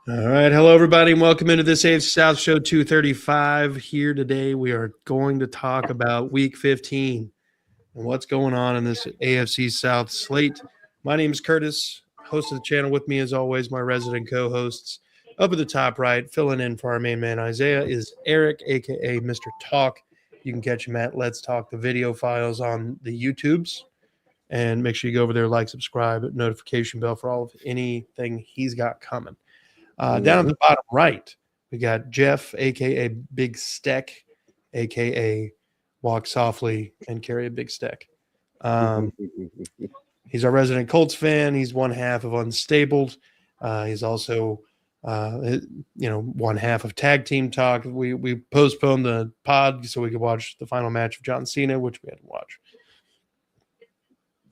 All right. Hello, everybody, and welcome into this AFC South Show 235. Here today, we are going to talk about Week 15 and what's going on in this AFC South slate. My name is Curtis, host of the channel. With me, as always, my resident co-hosts. Up at the top right, filling in for our main man, Isaiah, is Eric, a.k.a. Mr. Talk. You can catch him at Let's Talk the video files on the YouTubes. And make sure you go over there, like, subscribe, notification bell for all of anything he's got coming. Down at the bottom right, we got Jeff, a.k.a. Big Steck, a.k.a. Walk Softly and Carry a Big Steck. He's our resident Colts fan. He's one half of Unstabled. He's also, one half of Tag Team Talk. We postponed the pod so we could watch the final match of John Cena, which we had to watch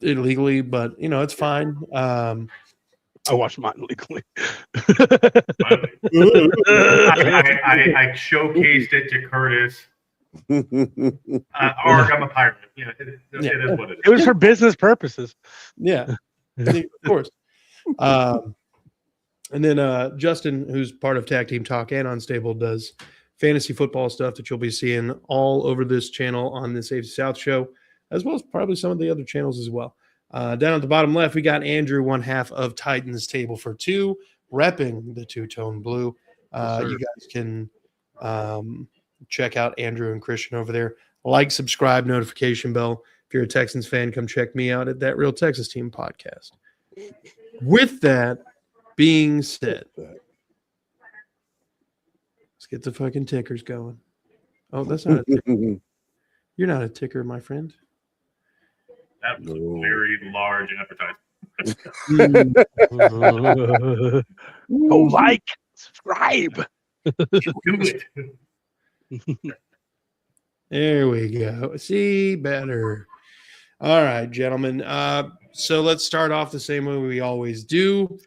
illegally, but, it's fine. I watched mine legally. I showcased it to Curtis. Arg, I'm a pirate. It is what it is. It was for business purposes. Yeah, of course. And then Justin, who's part of Tag Team Talk and Unstable, does fantasy football stuff that you'll be seeing all over this channel on this AFC South show, as well as probably some of the other channels as well. Down at the bottom left, we got Andrew, one half of Titans Table for Two, repping the two-tone blue. You guys can check out Andrew and Christian over there. Like, subscribe, notification bell. If you're a Texans fan, come check me out at That Real Texas Team podcast. With that being said, let's get the fucking tickers going. Oh, that's not a ticker. You're not a ticker, my friend. That was a very large advertisement. Go like, subscribe. Do it. There we go. See, better. All right, gentlemen. So let's start off the same way we always do.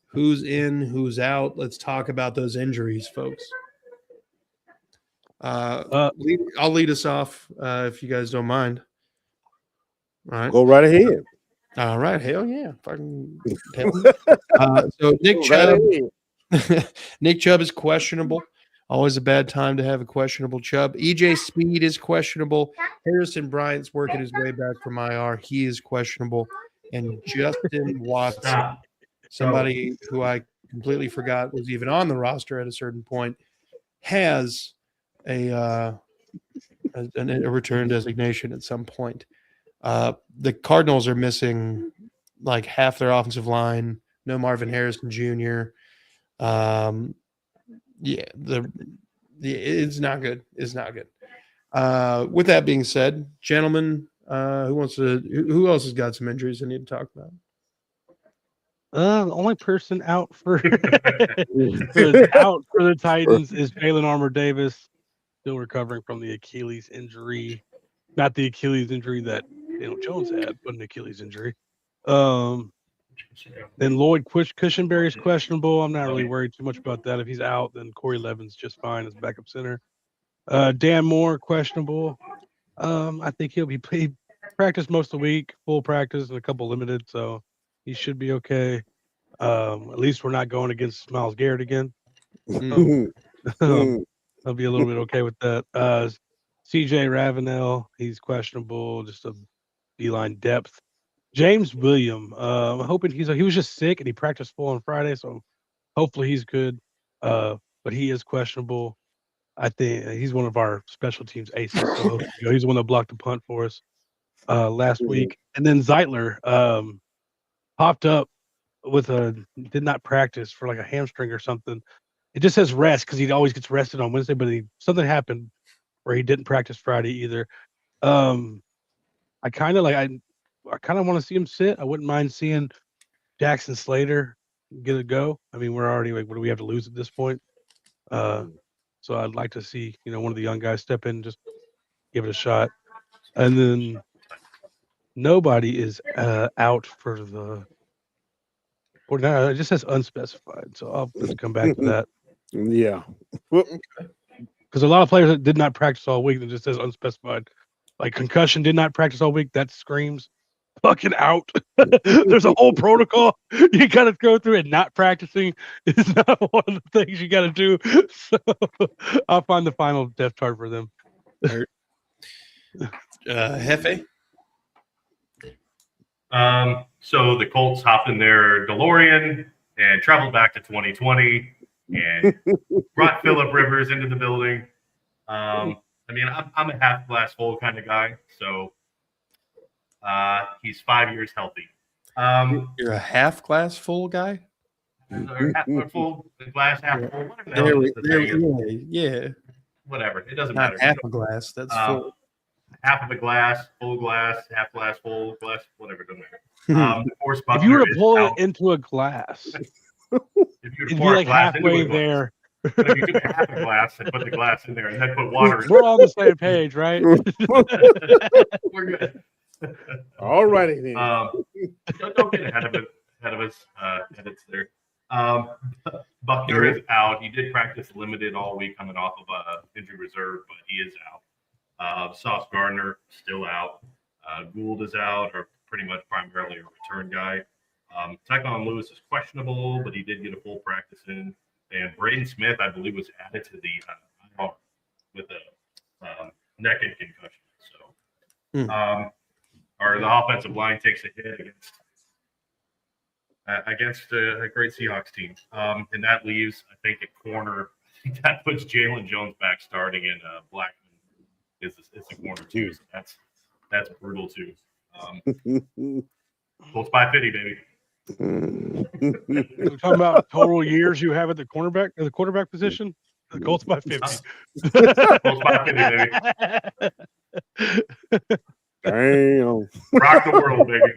Who's in, who's out? Let's talk about those injuries, folks. I'll lead us off if you guys don't mind. All right. Go right ahead. All right. Hell yeah. Fucking so Nick Chubb. Nick Chubb is questionable. Always a bad time to have a questionable Chubb. EJ Speed is questionable. Harrison Bryant's working his way back from IR. He is questionable. And Justin Watson, somebody who I completely forgot was even on the roster at a certain point, has a return designation at some point. The Cardinals are missing like half their offensive line. No Marvin Harrison Jr. It's not good. It's not good. With that being said, gentlemen, who else has got some injuries I need to talk about? The only person out for the Titans is Jalen Armour-Davis, still recovering from the Achilles injury. Not the Achilles injury that Jones had, but an Achilles injury. Then Lloyd Cushenberry is questionable. I'm not really worried too much about that. If he's out, then Corey Levin's just fine as backup center. Dan Moore, questionable. I think he practiced most of the week, full practice and a couple limited, so he should be okay. At least we're not going against Myles Garrett again. I'll be a little bit okay with that. CJ Ravenel, he's questionable, just a D-line depth. James William, I'm hoping he was just sick and he practiced full on Friday, so hopefully he's good. But he is questionable. I think he's one of our special teams aces. So he's the one that blocked the punt for us last week. And then Zeitler popped up with did not practice for like a hamstring or something. It just says rest because he always gets rested on Wednesday, but something happened where he didn't practice Friday either. I kind of want to see him sit. I wouldn't mind seeing Jackson Slater get a go. I mean, we're already like, what do we have to lose at this point? So I'd like to see, one of the young guys step in, just give it a shot. And then nobody is out for the. Or no, it just says unspecified. So I'll have to come back to that. Yeah. Because a lot of players that did not practice all week, it just says unspecified. Like concussion did not practice all week. That screams fucking out. There's a whole protocol you got to go through, and not practicing is not one of the things you got to do. So I'll find the final depth chart for them. Hefe? So the Colts hopped in their DeLorean and traveled back to 2020 and brought Phillip Rivers into the building. I mean, I'm a half glass full kind of guy, so he's 5 years healthy. You're a half glass full guy? Or half full, glass half full, whatever the hell the thing is. Yeah. Whatever, it doesn't Not matter. half a glass, that's full. Half of a glass, full glass, half glass, full glass, whatever, it doesn't matter. If you were to pull it into a glass, it'd be like halfway there. But if you took half a glass and put the glass in there and then put water in We're on the same page, right? we're good. All righty then. Don't get ahead of us. Edits there. Buckner is out. He did practice limited all week coming off of injury reserve, but he is out. Sauce Gardner still out. Gould is out, or pretty much primarily a return guy. Tyquan Lewis is questionable, but he did get a full practice in. And Braden Smith, I believe, was added to the IR with a neck and concussion. So, or the offensive line takes a hit against a great Seahawks team, and that leaves, I think, at corner. I think that puts Jalen Jones back starting, and Blackman is the corner too. So that's brutal too. Colts by 50, baby. We're talking about total years you have at the quarterback position. The Colts by 50. Colts by 50, baby. Damn. Rock the world, baby.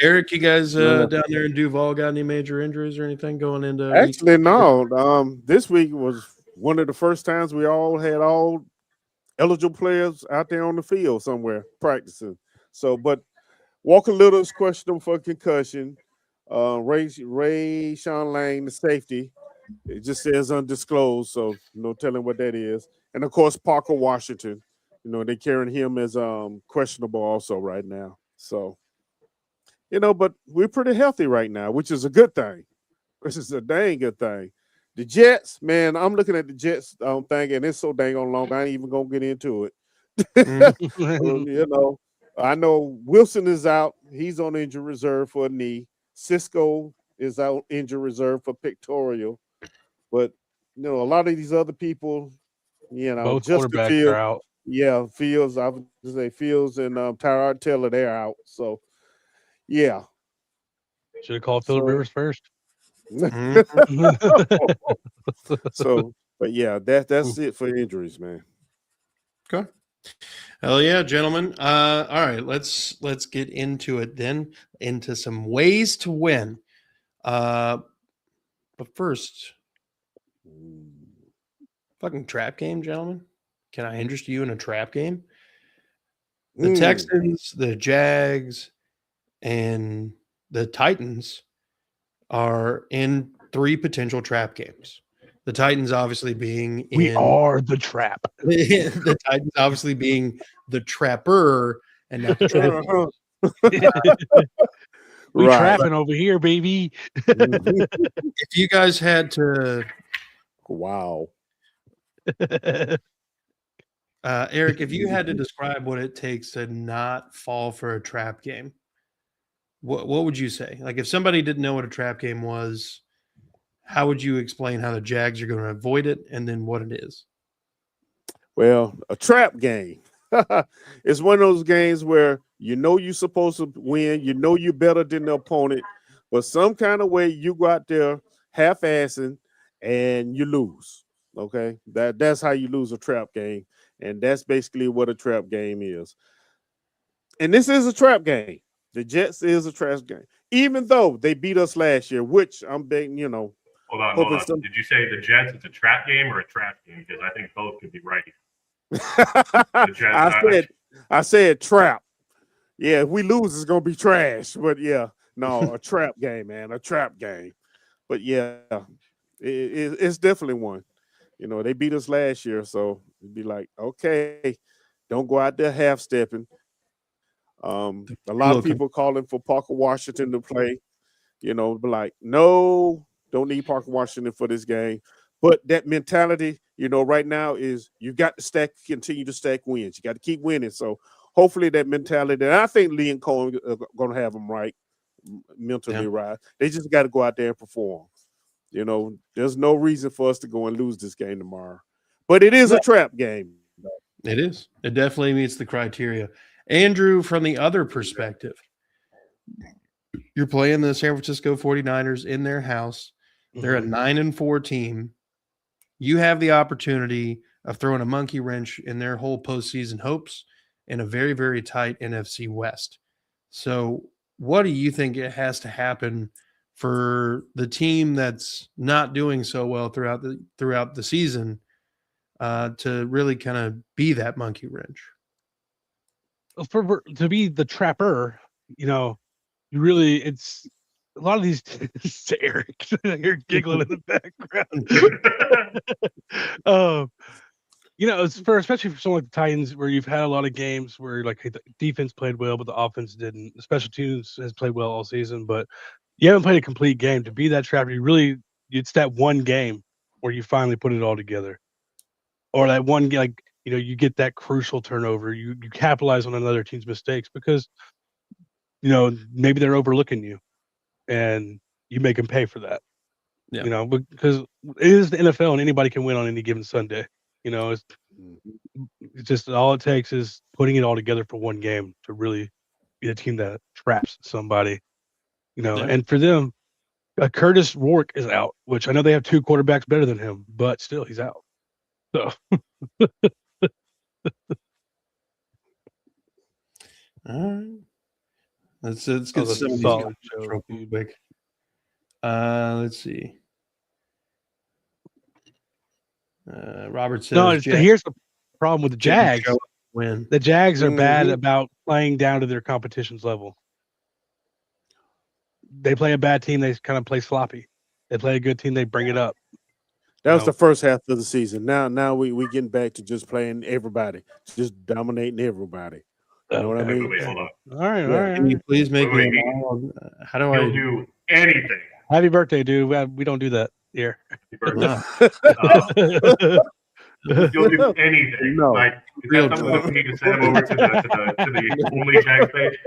Eric, you guys down there in Duval got any major injuries or anything going into? Actually, no. This week was one of the first times we all had all eligible players out there on the field somewhere practicing. So, but Walker Little is questionable for concussion. Ray Sean Lang, the safety, it just says undisclosed, so no telling what that is. And of course, Parker Washington. They're carrying him as questionable also right now. So, but we're pretty healthy right now, which is a good thing. Which is a dang good thing. The Jets, man, I'm looking at the Jets thing, and it's so dang on long. I ain't even gonna get into it. I know Wilson is out. He's on injury reserve for a knee. Cisco is out injury reserve for pectoral. But a lot of these other people, both just quarterbacks are out. Yeah, Fields. I would say Fields and Tyrod Taylor, they're out. So, yeah. Should have called Phillip Rivers first. So, but yeah, that's it for injuries, man. Okay. Hell yeah, gentlemen. All right, let's get into it then, into some ways to win. But first, fucking trap game, gentlemen. Can I interest you in a trap game? The Texans, the Jags, and the Titans are in 3 potential trap games. The Titans obviously being we are the trap. The Titans obviously being the trapper and not the trapper. We trapping over here, baby. If you guys had to, Eric, if you had to describe what it takes to not fall for a trap game, what would you say? Like, if somebody didn't know what a trap game was, how would you explain how the Jags are going to avoid it, and then what it is? Well, a trap game. It's one of those games where you're supposed to win, you're better than the opponent, but some kind of way you go out there half-assing and you lose. Okay, that's how you lose a trap game, and that's basically what a trap game is. And this is a trap game. The Jets is a trap game, even though they beat us last year, which I'm betting, Hold on. Did you say the Jets it's a trap game or a trap game? Because I think both could be right. I said trap. Yeah, if we lose, it's gonna be trash. But yeah, no, a trap game, man, a trap game. But yeah, it's definitely one. They beat us last year, so it'd be like, okay, don't go out there half stepping. A lot of Looking. people calling for Parker Washington to play. But like, no, don't need Parker Washington for this game. But that mentality, right now is you got to continue to stack wins. You got to keep winning. So hopefully that mentality, and I think Lee and Cole are going to have them right, mentally right. They just got to go out there and perform. There's no reason for us to go and lose this game tomorrow. But it is a trap game. It is. It definitely meets the criteria. Andrew, from the other perspective, you're playing the San Francisco 49ers in their house. They're a 9-4 team. You have the opportunity of throwing a monkey wrench in their whole postseason hopes in a very, very tight NFC West. So what do you think it has to happen for the team that's not doing so well throughout the season to really kind of be that monkey wrench? To be the trapper, it's a lot of these. Eric, you're giggling in the background. It's especially for someone like the Titans, where you've had a lot of games where like the defense played well, but the offense didn't. The special teams has played well all season, but you haven't played a complete game. To be that trapper, it's that one game where you finally put it all together, or that one like. You get that crucial turnover. You capitalize on another team's mistakes because, maybe they're overlooking you, and you make them pay for that. Yeah. Because it is the NFL and anybody can win on any given Sunday. It's just all it takes is putting it all together for one game to really be a team that traps somebody. And for them, Curtis Rourke is out, which I know they have two quarterbacks better than him, but still he's out. So. All right. Let's get some of these solid real quick. Let's see. Robert says, here's the problem with the Jags. Win. The Jags are bad about playing down to their competition's level. They play a bad team, they kind of play sloppy. They play a good team, they bring it up. That was the first half of the season. Now we getting back to just playing everybody, just dominating everybody. You know what I mean? Wait, hold on. All right. Can you please make me Wait. how do He'll do anything. Happy birthday, dude. We don't do that here. You'll do anything. No. Like, is that something that we need to send him over to the only Jags page?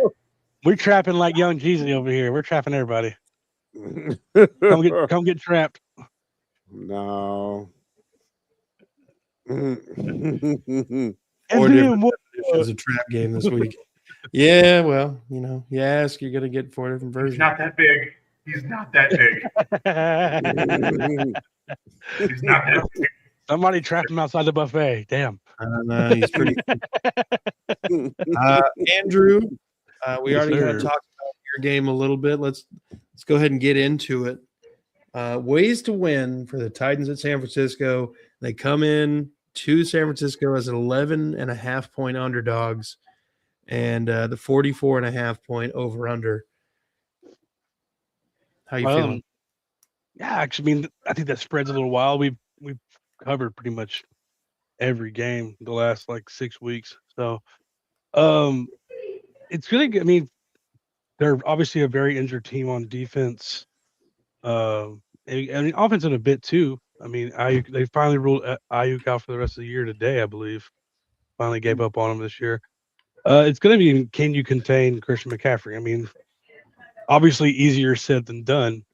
We're trapping like young Jeezy over here. We're trapping everybody. Come get trapped. No. Or different definitions of trap game this week. Yeah, well, you ask, you're gonna get 4 different versions. He's not that big. He's not that big. He's not that big. Somebody trapped him outside the buffet. Damn. He's pretty. Andrew, we already kind of talked about your game a little bit. Let's go ahead and get into it. Ways to win for the Titans at San Francisco. They come in to San Francisco as 11.5-point underdogs, and the 44.5-point over/under. How you feeling? Yeah, actually, I think that spread's a little wild. We've covered pretty much every game the last 6 weeks, so it's really good. I mean, they're obviously a very injured team on defense. And offense in a bit too. I mean, they finally ruled Ayuk out for the rest of the year today, I believe. Finally gave up on him this year. It's going to be, can you contain Christian McCaffrey? I mean, obviously easier said than done,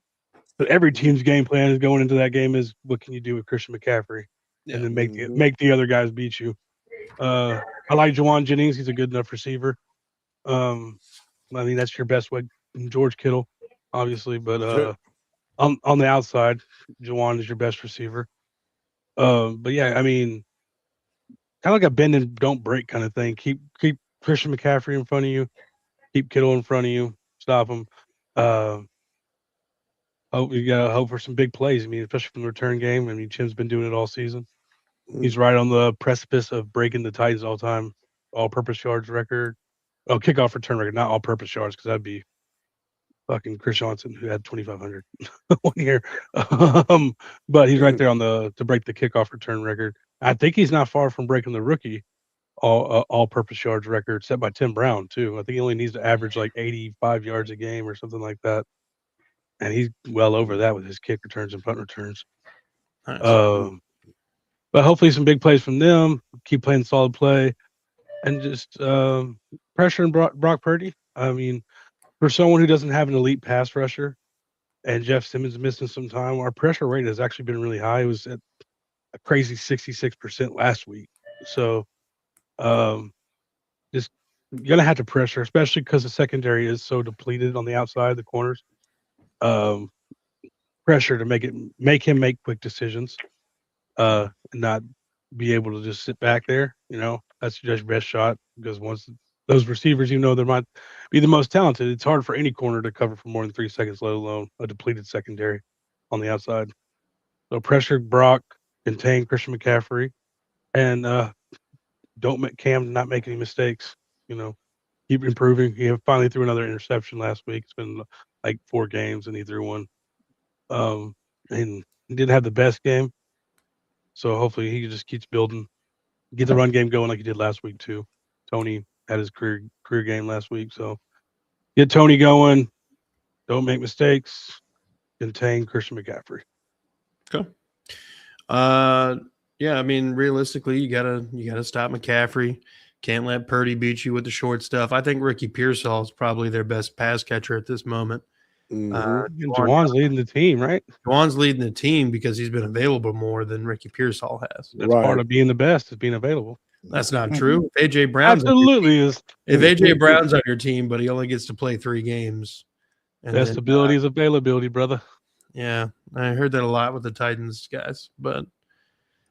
but every team's game plan is going into that game is what can you do with Christian McCaffrey, and then make the other guys beat you. I like Juwan Jennings; he's a good enough receiver. I mean, that's your best way. George Kittle, obviously, but on the outside, Juwan is your best receiver. But yeah, I mean, kind of like a bend and don't break kind of thing. Keep Christian McCaffrey in front of you, keep Kittle in front of you, stop him. You gotta hope for some big plays. I mean, especially from the return game. I mean, Jim's been doing it all season. He's right on the precipice of breaking the Titans all-time all-purpose yards record. Oh, kickoff return record, not all-purpose yards, because that'd be fucking Chris Johnson, who had 2,500 one year. But he's right there on to break the kickoff return record. I think he's not far from breaking the rookie all-purpose yards record set by Tim Brown too. I think he only needs to average like 85 yards a game or something like that, and he's well over that with his kick returns and punt returns. Nice. But hopefully some big plays from them. Keep playing solid play, and just pressuring Brock Purdy. I mean, for someone who doesn't have an elite pass rusher, and Jeff Simmons missing some time, our pressure rate has actually been really high. It was at a crazy 66% last week. So. Just gonna have to pressure, especially because the secondary is so depleted on the outside, the corners. Pressure to make him make quick decisions, and not be able to just sit back there. That's your best shot, because once those receivers, they might be the most talented. It's hard for any corner to cover for more than 3 seconds, let alone a depleted secondary on the outside. So pressure Brock, contain Christian McCaffrey, and don't make Cam not make any mistakes. Keep improving. He finally threw another interception last week. It's been like 4 games and he threw one. And he didn't have the best game, so hopefully he just keeps building, get the run game going like he did last week too. Tony had his career game last week, so get Tony going. Don't make mistakes. Contain Christian McCaffrey. Okay. Yeah, I mean, realistically, you gotta stop McCaffrey. Can't let Purdy beat you with the short stuff. I think Ricky Pearsall is probably their best pass catcher at this moment. Juwan's leading the team, right? Juwan's leading the team because he's been available more than Ricky Pearsall has. That's part of being the best, is being available. That's not true. If AJ Brown's absolutely is. If AJ Brown's on your team, but he only gets to play 3 games. Best ability is availability, brother. Yeah, I heard that a lot with the Titans guys, but.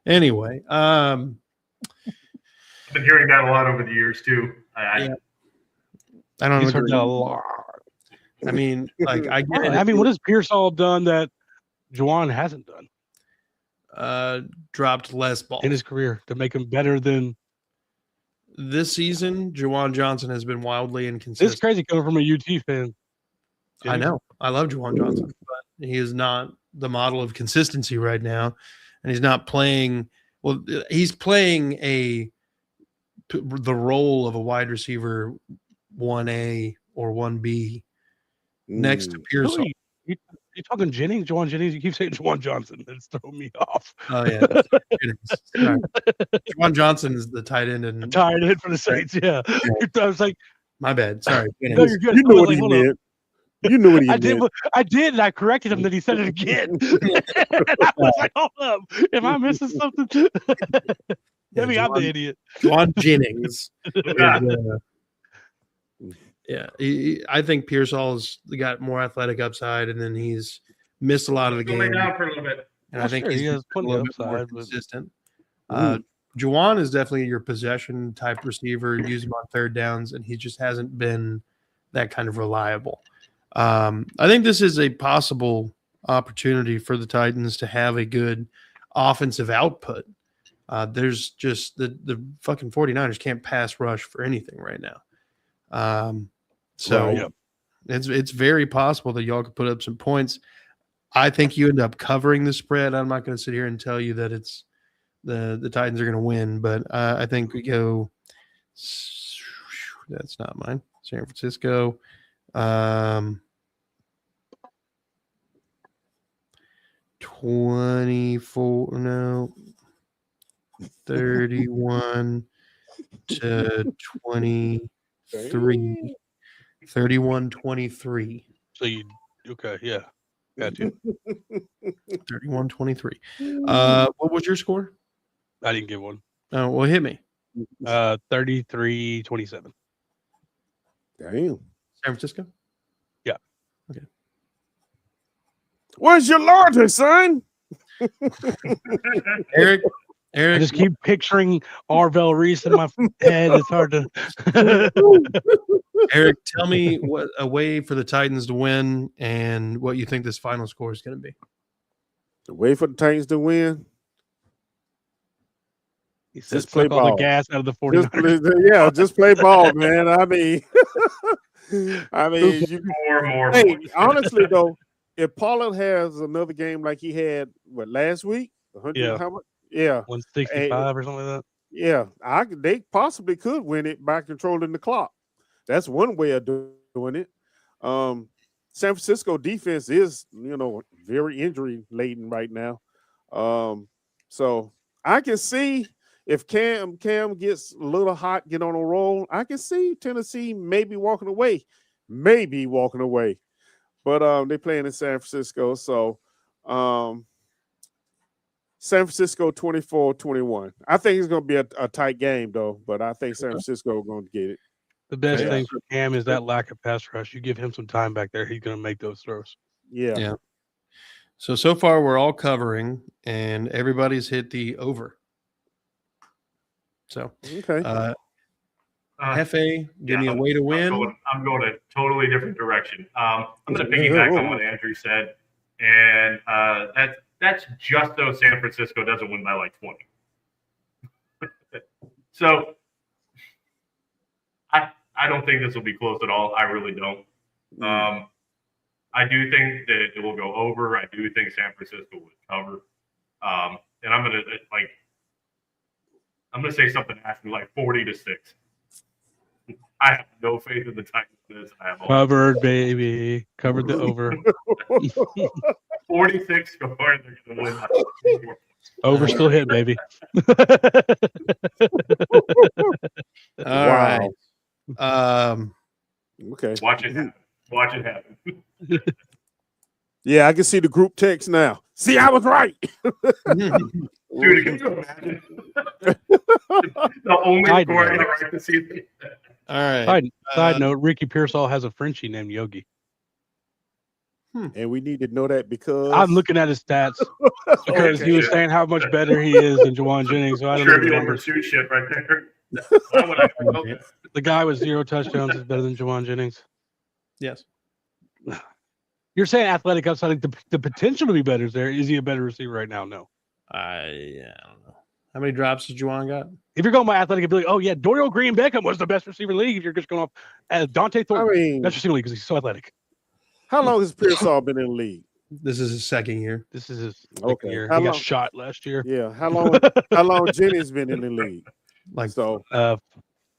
Anyway, I've been hearing that a lot over the years too. I don't He's heard that a lot. I mean, like I get it. I mean, what has Pearsall done that Juwan hasn't done? Dropped less balls in his career to make him better than this season. Juwan Johnson has been wildly inconsistent. It's crazy coming from a UT fan. I know. I love Juwan Johnson, but he is not the model of consistency right now. And he's not playing well. He's playing the role of a wide receiver 1A or 1B next to Pearsall. Really? You talking Jennings, Juwan Jennings? You keep saying Juwan Johnson. It's throwing me off. Oh yeah, Juwan Johnson is the tight end and tight end for the Saints. Yeah, I was like, my bad. Sorry. No, you're good. You know what he meant. You knew what he meant. I did, and I corrected him. Then he said it again. And I was like, hold up. Am I missing something? I'm the idiot. Juwan Jennings. I think Pearsall's got more athletic upside, and then he's missed a lot of the game. Down for a little bit. And I think he has a little bit more consistent. Juwan is definitely your possession type receiver. Use him on 3rd downs, and he just hasn't been that kind of reliable. I think this is a possible opportunity for the Titans to have a good offensive output. There's just the fucking 49ers can't pass rush for anything right now. It's very possible that y'all could put up some points. I think you end up covering the spread. I'm not going to sit here and tell you that it's the Titans are going to win, but I think we go. That's not mine. San Francisco. 31 to 23. 31-23. So okay, yeah. Got you. 31-23. What was your score? I didn't give one. Oh, well, hit me. 33-27. Damn. San Francisco? Yeah. Okay. Where's your larger, son? Eric, I just keep picturing Arvell Reese in my head. It's hard to. Eric, tell me what a way for the Titans to win and what you think this final score is going to be. The way for the Titans to win. He says, just play all the gas out of the 49ers. Just play ball, man. I mean, honestly though, if Pollard has another game like he had last week, 100, how much? Yeah, 165 or something like that. Yeah, they possibly could win it by controlling the clock. That's one way of doing it. San Francisco defense is, very injury laden right now. So I can see if Cam gets a little hot, get on a roll, I can see Tennessee maybe walking away. But they're playing in San Francisco, so San Francisco 24-21. I think it's going to be a tight game, though, but I think San Francisco is going to get it. The best thing for Cam is that lack of pass rush. You give him some time back there, he's going to make those throws. Yeah. So far, we're all covering, and everybody's hit the over. So, okay. Hefe, give me a way to win. I'm going a totally different direction. I'm going to piggyback on what Andrew said, and that's just though San Francisco doesn't win by like 20. So I don't think this will be close at all. I really don't. I do think that it will go over. I do think San Francisco would cover. And I'm gonna say something asking like 40-6. I have no faith in the Titans in this. Covered, baby. Covered the over. 46 score. They're gonna win. Over still hit, baby. All right. Okay. Watch it happen. Yeah, I can see the group text now. See, I was right. Dude, can you imagine? The only score in the right this season. All right. Side note, Ricky Pearsall has a Frenchie named Yogi. And we need to know that because I'm looking at his stats because he was saying how much better he is than Juwan Jennings. So I don't know the numbers. Shoot shit right there. The guy with 0 touchdowns is better than Juwan Jennings. Yes. You're saying athletic upside, the potential to be better is there. Is he a better receiver right now? No. I don't know. How many drops has Juwan got? If you're going by athletic ability, Dorial Green Beckham was the best receiver in the league. If you're just going off Dante Thornton, best receiver in the league because he's so athletic. How long has Pearsall been in the league? This is his second year. This is his second year. He got shot last year. Yeah. How long Jennings been in the league?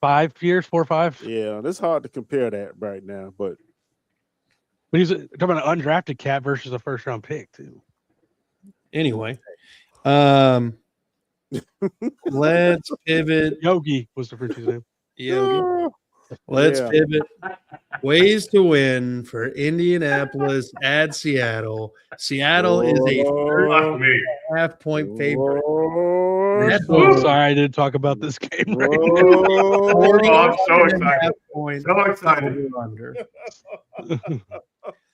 5 years, 4 or 5. Yeah, it's hard to compare that right now, but he's talking about an undrafted cat versus a first round pick too. Anyway, let's pivot. Yogi was the Frenchie's name. Yogi. Let's pivot. Ways to win for Indianapolis at Seattle. Seattle is a 3.5-point favorite. I'm so excited to talk about this game right now. I'm so excited. So excited.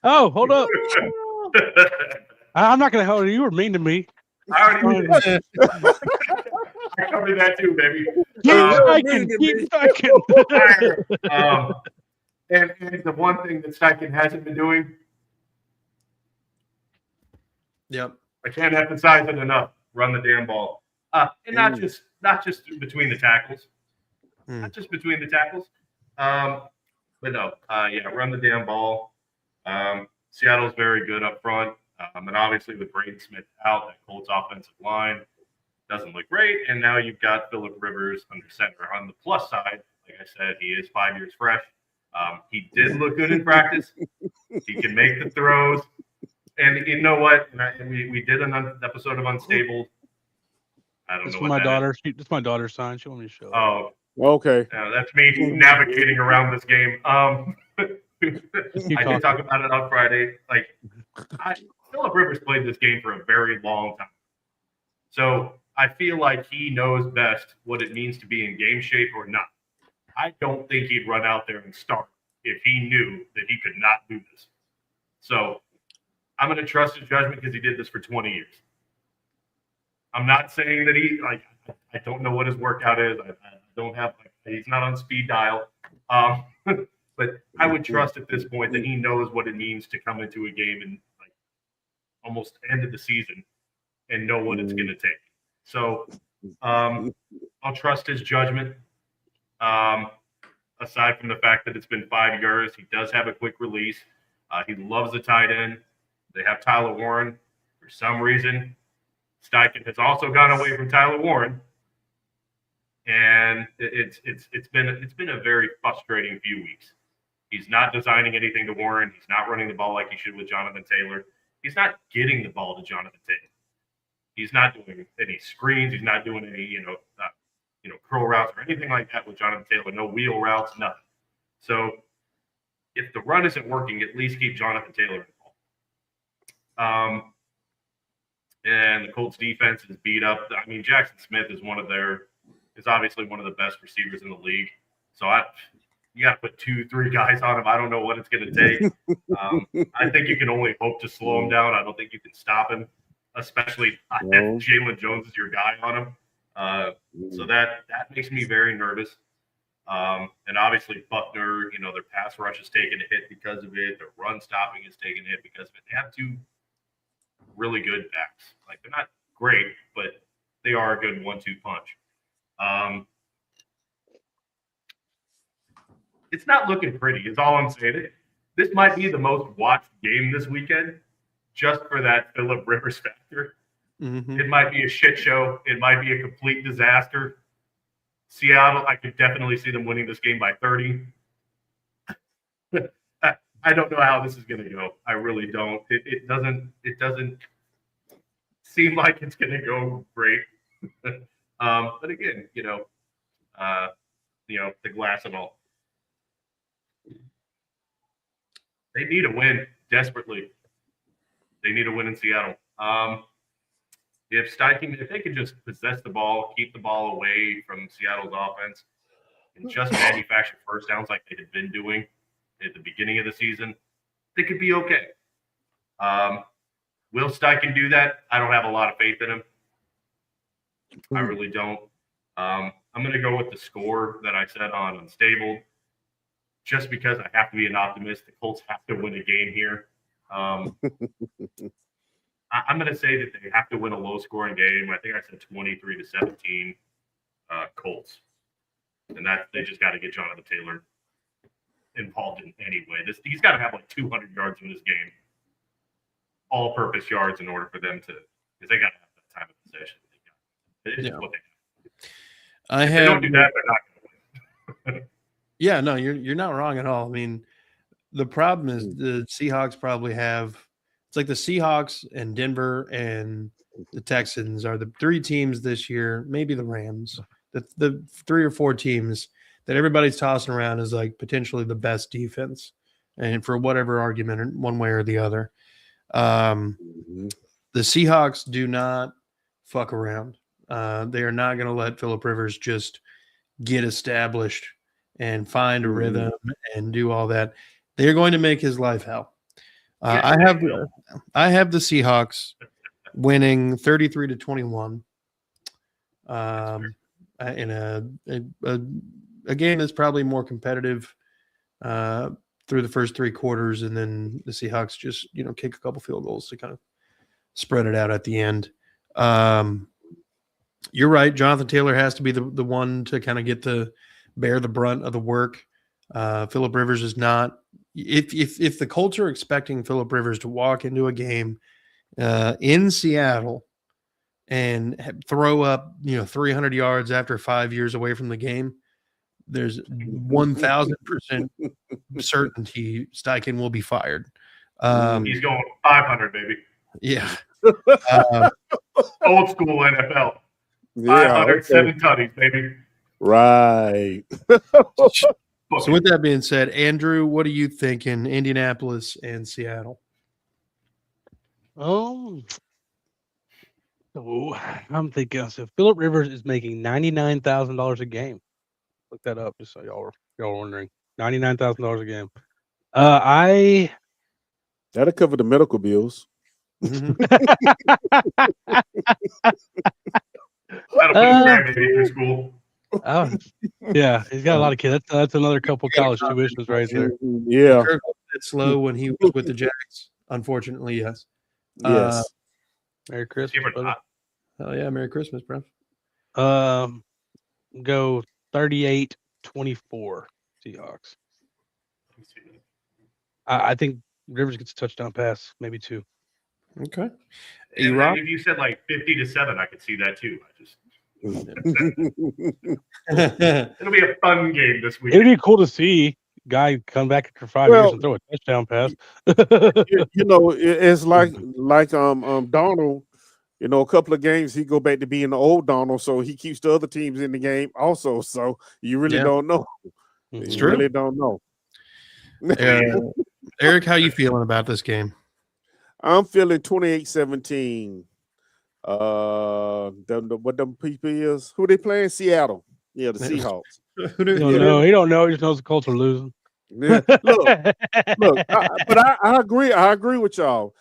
Oh, hold up. I'm not going to hold you. You were mean to me. I already I covered that too, baby. Keep striking. And the one thing that Steichen hasn't been doing, I can't emphasize it enough. Run the damn ball, and not just between the tackles, but no, run the damn ball. Seattle's very good up front, and obviously with Braden Smith out, that Colts offensive line doesn't look great, and now you've got Phillip Rivers under center. On the plus side, like I said, he is 5 years fresh. He did look good in practice. He can make the throws. And you know what? And we did an episode of Unstable. I don't know what This is my daughter's sign. She wanted me to show. Oh, okay. That's me navigating around this game. I did talk about it on Friday. Phillip Rivers played this game for a very long time. So I feel like he knows best what it means to be in game shape or not. I don't think he'd run out there and start if he knew that he could not do this. So I'm going to trust his judgment because he did this for 20 years. I'm not saying that I don't know what his workout is. I don't have, he's not on speed dial. But I would trust at this point that he knows what it means to come into a game and almost end of the season and know what it's going to take. So I'll trust his judgment. Aside from the fact that it's been 5 years, he does have a quick release. He loves the tight end. They have Tyler Warren. For some reason, Steichen has also gone away from Tyler Warren. and it's been a very frustrating few weeks. He's not designing anything to Warren. He's not running the ball like he should with Jonathan Taylor. He's not getting the ball to Jonathan Taylor. He's not doing any screens. He's not doing any curl routes or anything like that with Jonathan Taylor. No wheel routes, nothing. So if the run isn't working, at least keep Jonathan Taylor involved. And the Colts defense is beat up. I mean, Jackson Smith is obviously one of the best receivers in the league. So you got to put 2-3 guys on him. I don't know what it's going to take. I think you can only hope to slow him down. I don't think you can stop him, especially if Jalen Jones is your guy on him. So that makes me very nervous. And obviously Buckner, their pass rush is taking a hit because of it. Their run stopping is taking a hit because of it. They have 2 really good backs. Like, they're not great, but they are a good 1-2 punch. It's not looking pretty, is all I'm saying. This might be the most watched game this weekend just for that Phillip Rivers factor. Mm-hmm. It might be a shit show. It might be a complete disaster. Seattle, I could definitely see them winning this game by 30. I don't know how this is going to go. I really don't. It doesn't seem like it's going to go great. But again, the glass and all. They need a win desperately. They need a win in Seattle. If they could just possess the ball, keep the ball away from Seattle's offense, and just manufacture first downs like they had been doing at the beginning of the season, they could be okay. Will Steichen do that? I don't have a lot of faith in him. I really don't. I'm going to go with the score that I said on Unstable, just because I have to be an optimist. The Colts have to win a game here. I'm going to say that they have to win a low-scoring game. I think I said 23-17 Colts. And they just got to get Jonathan Taylor involved in any way. He's got to have like 200 yards in this game, all-purpose yards, in order for them to, because they got to have that time of possession. It's just what they have. If they don't do that, they're not going to win. Yeah, no, you're not wrong at all. I mean, the problem is the Seahawks probably have. It's like the Seahawks and Denver and the Texans are the 3 teams this year, maybe the Rams, the 3 or 4 teams that everybody's tossing around as like potentially the best defense, and for whatever argument, one way or the other. The Seahawks do not fuck around. They are not going to let Phillip Rivers just get established and find a rhythm and do all that. They're going to make his life hell. I have the Seahawks winning 33-21 in a game that's probably more competitive through the first 3 quarters, and then the Seahawks just kick a couple field goals to kind of spread it out at the end. You're right. Jonathan Taylor has to be the one to kind of bear the brunt of the work. Phillip Rivers is not. If the Colts are expecting Phillip Rivers to walk into a game in Seattle and throw up 300 yards after 5 years away from the game, there's 1,000% certainty Steichen will be fired. He's going 500, baby. Yeah. Old school NFL. 507 tutties, baby. Right. So with that being said, Andrew, what are you thinking? Indianapolis and Seattle. I'm thinking. So Phillip Rivers is making $99,000 a game. Look that up, just so y'all are wondering. $99,000 a game. That'll cover the medical bills. That'll put his grandbaby through school. Oh, yeah, he's got a lot of kids. That's another couple college tuitions right there. Yeah. It's slow when he was with the Jags. Unfortunately, yes. Yes. Merry Christmas. Oh yeah, Merry Christmas, bro. Go 38-24 Seahawks. I think Rivers gets a touchdown pass, maybe 2. Okay. If you said like 50-7, I could see that too. It'll be a fun game this week. It'd be cool to see guy come back after 5 years and throw a touchdown pass. It's like Donald. A couple of games he go back to being the old Donald, so he keeps the other teams in the game also. So you really don't know. It's you true. really don't know. Eric, how you feeling about this game? I'm feeling 28-17. What them people is? Who they playing? Seattle. Yeah, the Seahawks. He don't know. He just knows the Colts are losing. Yeah. Look. I agree. I agree with y'all.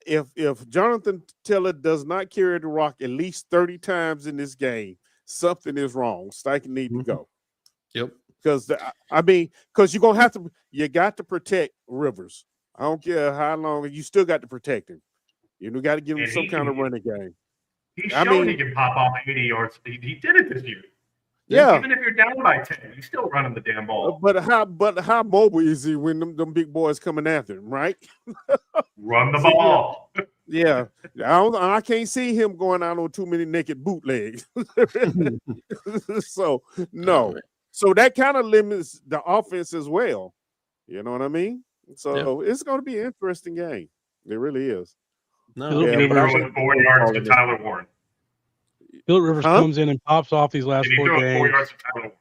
If Jonathan Taylor does not carry the rock at least 30 times in this game, something is wrong. Steichen need to go. Yep. Because you got to protect Rivers. I don't care how long, you still got to protect him. You got to give him some kind of running game. He's shown he can pop off 80 yards. He did it this year. Yeah. Even if you're down by 10, you still running the damn ball. But how mobile is he when them big boys coming after him, right? Run the ball. Yeah. I can't see him going out on too many naked bootlegs. So no. So that kind of limits the offense as well. You know what I mean? So it's going to be an interesting game. It really is. No. With 4 yards to Tyler Warren. Phillip Rivers comes in and pops off these last 4 games. 4 yards to Tyler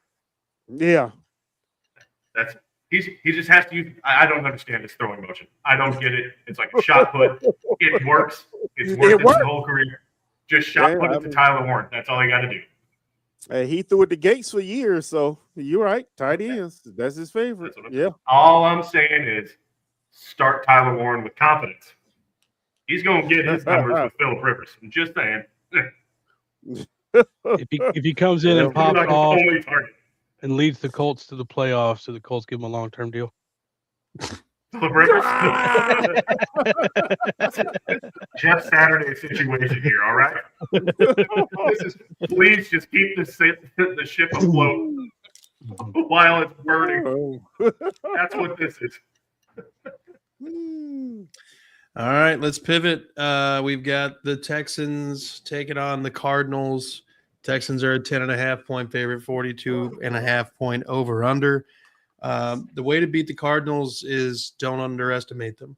Yeah. Warren. He just has to use. I don't understand his throwing motion. I don't get it. It's like a shot put. It works. It's worked his whole career. Just shot put it to Tyler Warren. That's all you got to do. He threw at the gates for years, so you're right. Tight ends. That's his favorite. All I'm saying is start Tyler Warren with confidence. He's going to get his numbers with Phillip Rivers. I'm just saying. If he comes in and pops off and leads the Colts to the playoffs, do the Colts give him a long-term deal? Phillip Rivers? Jeff Saturday situation here, all right? Please just keep the ship afloat while it's burning. That's what this is. All right, let's pivot. We've got the Texans taking on the Cardinals. Texans are a 10.5-point favorite, 42.5-point over-under. The way to beat the Cardinals is don't underestimate them.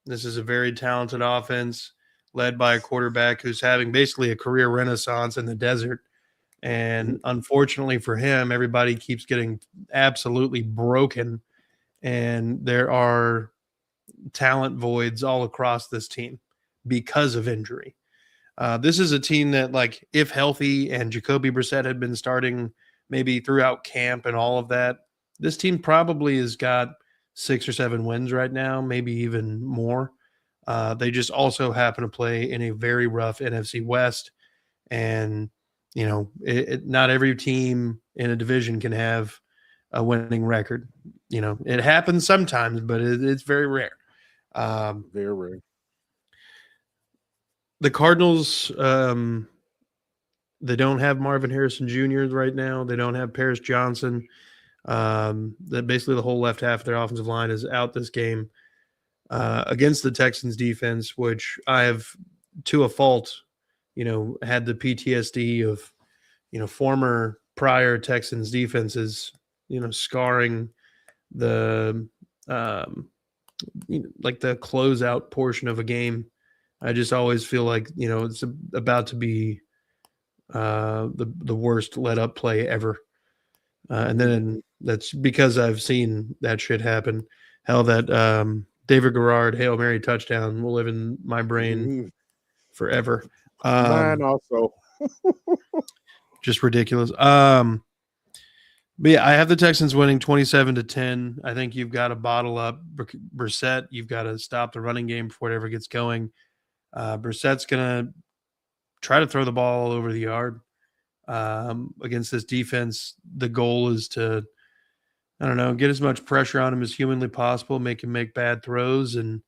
This is a very talented offense led by a quarterback who's having basically a career renaissance in the desert. And unfortunately for him, everybody keeps getting absolutely broken. And there are talent voids all across this team because of injury. This is a team that, like, if healthy and Jacoby Brissett had been starting maybe throughout camp and all of that, this team probably has got 6 or 7 wins right now, maybe even more. They just also happen to play in a very rough NFC West. And, not every team in a division can have a winning record. It happens sometimes, but it's very rare. Very rare. The Cardinals, they don't have Marvin Harrison Jr. right now. They don't have Paris Johnson. That basically the whole left half of their offensive line is out this game against the Texans defense, which I have, to a fault, had the PTSD of, former prior Texans defenses, scarring the like the closeout portion of a game. I just always feel like, it's about to be the worst let up play ever. And then that's because I've seen that shit happen. Hell, that David Garrard Hail Mary touchdown will live in my brain forever. Mine also. Just ridiculous. But yeah, I have the Texans winning 27-10. I think you've got to bottle up Brissett. You've got to stop the running game before it ever gets going. Brissett's going to try to throw the ball all over the yard. Against this defense, the goal is to, get as much pressure on him as humanly possible, make him make bad throws, and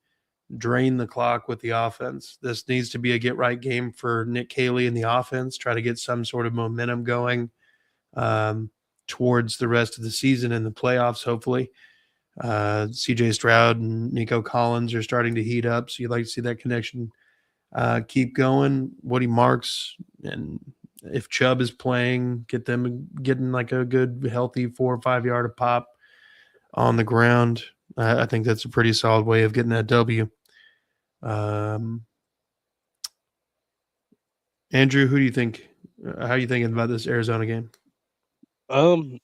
drain the clock with the offense. This needs to be a get-right game for Nick Caley and the offense, try to get some sort of momentum going towards the rest of the season and the playoffs, hopefully. C.J. Stroud and Nico Collins are starting to heat up, so you'd like to see that connection keep going. Woody Marks and if Chubb is playing, get them getting like a good, healthy 4 or 5 yard pop on the ground. I think that's a pretty solid way of getting that W. Andrew, who do you think? How are you thinking about this Arizona game? I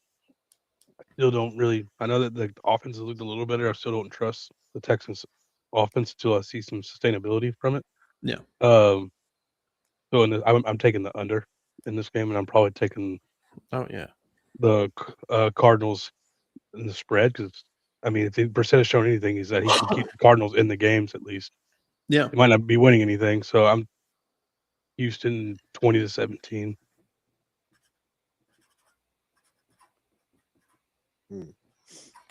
still don't really. I know that the offense has looked a little better. I still don't trust the Texans' offense until I see some sustainability from it. Yeah. So I'm taking the under in this game, and I'm probably taking Oh yeah. the Cardinals in the spread because I mean, if the Brissett has shown anything, is that he can keep the Cardinals in the games at least. Yeah. He might not be winning anything, so I'm Houston 20-17.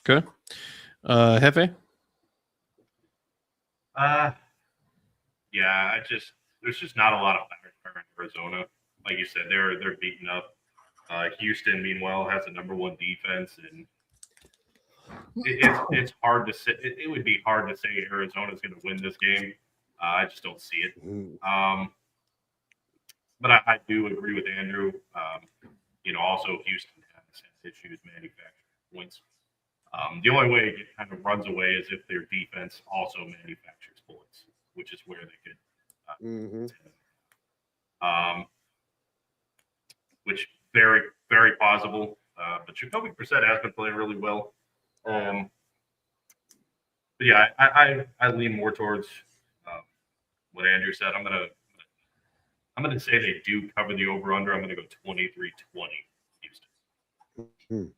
Okay. Hefe? Yeah, there's just not a lot of fire in Arizona. Like you said, they're beaten up. Houston, meanwhile, has a #1 defense, and it's hard to say. It would be hard to say Arizona's going to win this game. I just don't see it. But I do agree with Andrew. Also Houston has issues manufacturing points. The only way it kind of runs away is if their defense also manufactures points, which is where they could. Which very, very possible. But Jacoby Brissett has been playing really well. But yeah, I lean more towards what Andrew said. I'm gonna say they do cover the over/under. I'm gonna go 23-20 Houston.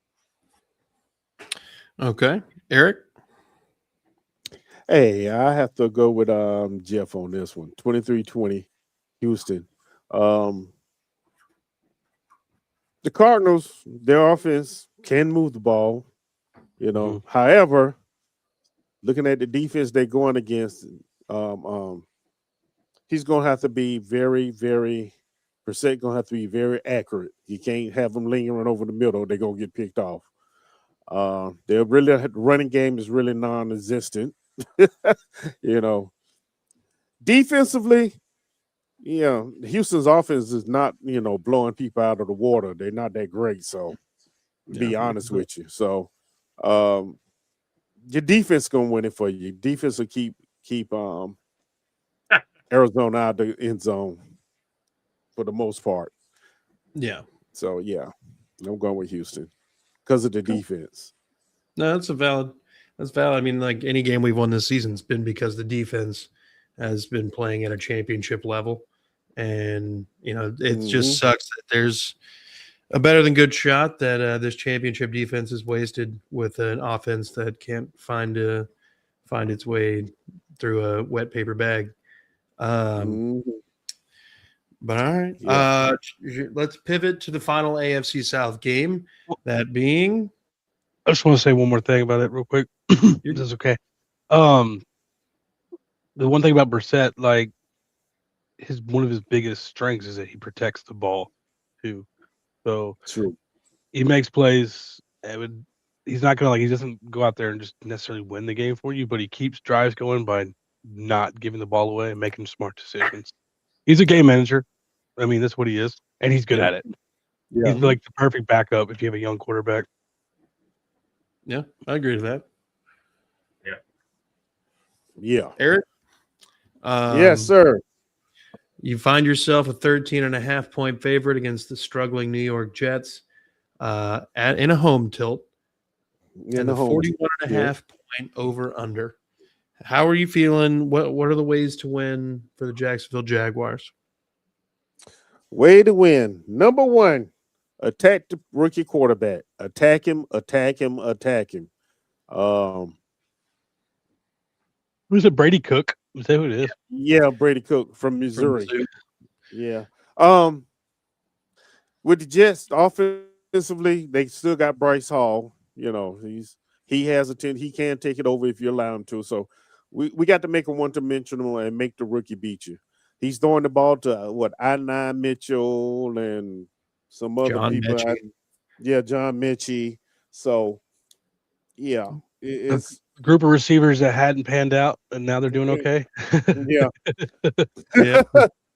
Okay. Eric? Hey, I have to go with Jeff on this one. 23-20 Houston. The Cardinals, their offense can move the ball, However, looking at the defense they're going against, he's going to have to be very, very Brissett going to have to be very accurate. You can't have them lingering over the middle. They're going to get picked off. The running game is really non-existent. Defensively, Houston's offense is not, blowing people out of the water. They're not that great. So, to be honest with you. So, your defense going to win it for you. Defense will keep Arizona out of the end zone for the most part. Yeah. So, yeah, I'm going with Houston because of the defense. No, that's valid. I mean, like any game we've won this season has been because the defense has been playing at a championship level. And, it just sucks that there's a better than good shot that this championship defense is wasted with an offense that can't find its way through a wet paper bag. But all right, let's pivot to the final AFC South game. That being, I just want to say one more thing about it real quick. This is okay. The one thing about Brissett, like one of his biggest strengths is that he protects the ball too. So true. He makes plays. He's not gonna he doesn't go out there and just necessarily win the game for you, but he keeps drives going by not giving the ball away and making smart decisions. He's a game manager. I mean, that's what he is, and he's good at it. Yeah. He's like the perfect backup if you have a young quarterback. Yeah, I agree with that. Yeah. Eric? Yes, sir. You find yourself a 13.5 point favorite against the struggling New York Jets in a home tilt. And the 41.5 point over/under. How are you feeling? What are the ways to win for the Jacksonville Jaguars? Way to win. Number one, attack the rookie quarterback. Attack him. Who's it? Brady Cook? Is that who it is? Yeah, Brady Cook from Missouri. Yeah. With the Jets offensively, they still got Bryce Hall. He has he can take it over if you allow him to. So we got to make him one-dimensional and make the rookie beat you. He's throwing the ball to I9 Mitchell and some other people. John Mechie. So yeah, it's a group of receivers that hadn't panned out and now they're doing okay. Yeah.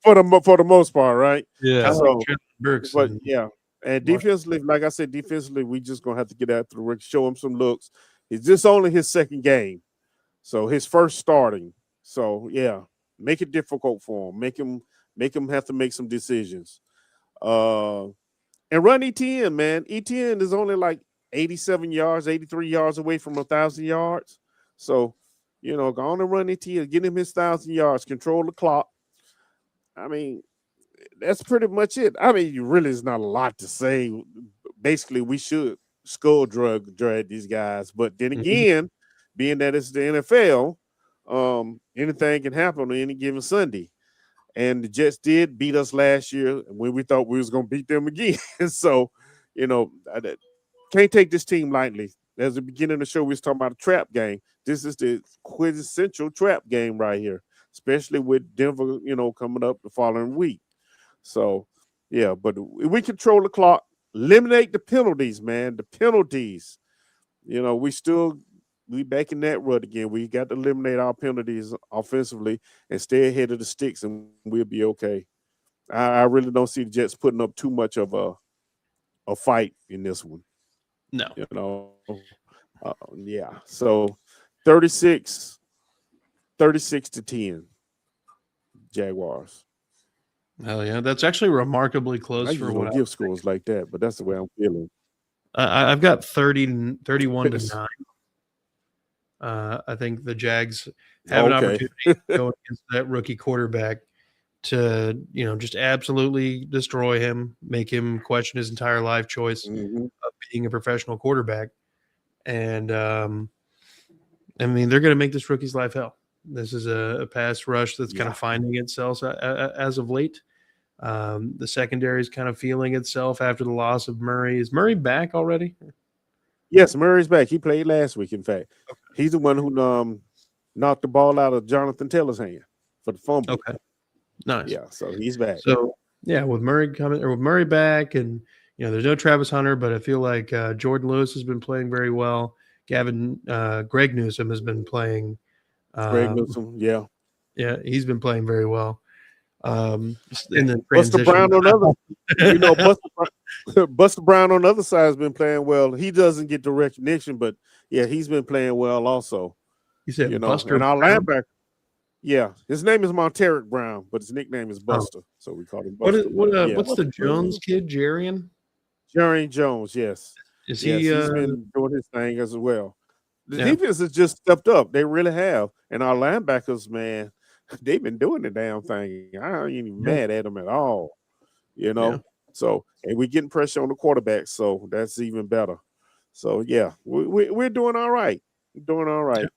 for the most part, right? Yeah. Kind of So, like Chandler Burks. But and- yeah, and Mark- defensively, like I said, defensively, we just gonna have to get after the Rick, show him some looks. It's just only his second game, so his first starting. So yeah, make it difficult for him. Make him have to make some decisions. And run ETN, man. ETN is only like 87 yards, 83 yards away from 1,000 yards. So, go on and run ETN, get him his 1,000 yards, control the clock. I mean, that's pretty much it. I mean, you really is not a lot to say. Basically, we should drag these guys. But then again, being that it's the NFL, anything can happen on any given Sunday. And the Jets did beat us last year when we thought we was going to beat them again. So, I can't take this team lightly. As the beginning of the show, we was talking about a trap game. This is the quintessential trap game right here, especially with Denver, coming up the following week. So, yeah, but we control the clock, eliminate the penalties, man. The penalties, we back in that rut again. We got to eliminate our penalties offensively and stay ahead of the sticks, and we'll be okay. I really don't see the Jets putting up too much of a fight in this one. No. Yeah. So 36 to 10 Jaguars. Hell yeah. That's actually remarkably I close for usually what don't give scores like that, but that's the way I'm feeling. I've got 31 to 9. I think the Jags have an opportunity to go against that rookie quarterback to, just absolutely destroy him, make him question his entire life choice of being a professional quarterback. And I mean, they're going to make this rookie's life hell. This is a pass rush that's kind of finding itself as of late. The secondary is kind of feeling itself after the loss of Murray. Is Murray back already? Yes, Murray's back. He played last week, in fact. He's the one who knocked the ball out of Jonathan Taylor's hand for the fumble. Okay. Nice. Yeah, so he's back. So, yeah, with Murray back, and, there's no Travis Hunter, but I feel like Jordan Lewis has been playing very well. Greg Newsome has been playing. Greg Newsome, yeah. Yeah, he's been playing very well. In the Buster Brown on Buster Brown on the other side has been playing well. He doesn't get the recognition, but yeah, he's been playing well also. You said Buster and our Brown? linebacker. Yeah, his name is Monteric Brown, but his nickname is Buster, so we call him Buster. What's the Jones kid, Jarian? Jarian Jones, yes. Is yes, he? He's been doing his thing as well. The Yeah. defense has just stepped up. They really have, and our linebackers, man, they've been doing the damn thing. I ain't even mad at them at all. So, and we're getting pressure on the quarterback, so that's even better. So yeah, we're doing all right. We're doing all right.